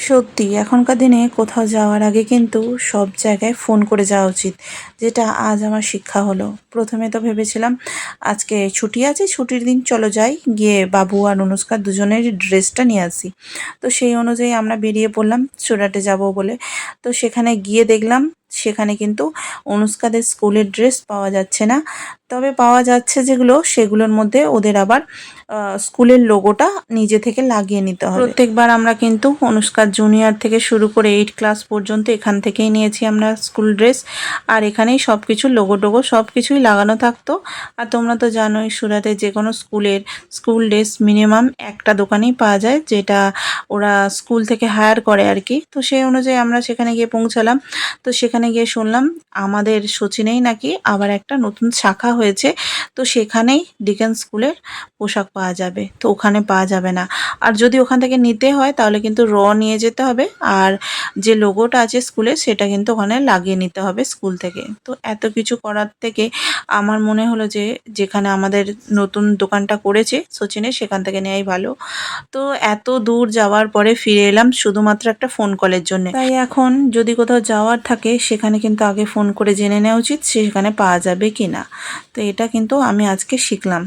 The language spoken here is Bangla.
সত্যি এখনকার দিনে কোথাও যাওয়ার আগে কিন্তু সব জায়গায় ফোন করে যাওয়া উচিত, যেটা আজ আমার শিক্ষা হলো। প্রথমে তো ভেবেছিলাম আজকে ছুটি আছে, ছুটির দিন চলো যাই, গিয়ে বাবু আর অনুষ্কা দুজনের ড্রেসটা নিয়ে আসি। তো সেই অনুযায়ী আমরা বেরিয়ে পড়লাম সুরাটে যাব বলে। তো সেখানে গিয়ে দেখলাম সেখানে কিন্তু অনুষ্কাদের স্কুলের ড্রেস পাওয়া যাচ্ছে না, তবে পাওয়া যাচ্ছে যেগুলো সেগুলোর মধ্যে ওদের আবার স্কুলের লোগোটা নিজে থেকে লাগিয়ে নিতে হবে। প্রত্যেকবার আমরা কিন্তু অনুষ্কার জুনিয়র থেকে শুরু করে 8 ক্লাস পর্যন্ত এখান থেকেই নিয়েছি আমরা স্কুল ড্রেস, আর এখানেই সব কিছু লোগো টোগো সব কিছুই লাগানো থাকতো। আর তোমরা তো জানোই সুরাটে যে কোনো স্কুলের স্কুল ড্রেস মিনিমাম একটা দোকানেই পাওয়া যায়, যেটা ওরা স্কুল থেকে হায়ার করে আর কি। তো সেই অনুযায়ী আমরা সেখানে গিয়ে পৌঁছালাম। তো সেখানে গিয়ে শুনলাম আমাদের সচিনেই নাকি আবার একটা নতুন শাখা হয়েছে, তো সেখানেই ডিকেন স্কুলের পোশাক পাওয়া যাবে, তো ওখানে পাওয়া যাবে না। আর যদি ওখান থেকে নিতে হয় তাহলে কিন্তু নিয়ে যেতে হবে, আর যে লোগোটা আছে স্কুলে সেটা কিন্তু ওখানে লাগিয়ে নিতে হবে স্কুল থেকে। তো এত কিছু করার থেকে আমার মনে হলো যে যেখানে আমাদের নতুন দোকানটা করেছে সচিনের সেখান থেকে নেওয়াই ভালো। তো এত দূর যাওয়ার পরে ফিরে এলাম শুধুমাত্র একটা ফোন কলের জন্য। তাই এখন যদি কোথাও যাওয়ার থাকে সেখানে কিন্তু আগে ফোন করে জেনে নেওয়া উচিত সেখানে পাওয়া যাবে কি না। তো এটা কিন্তু আমি আজকে শিখলাম।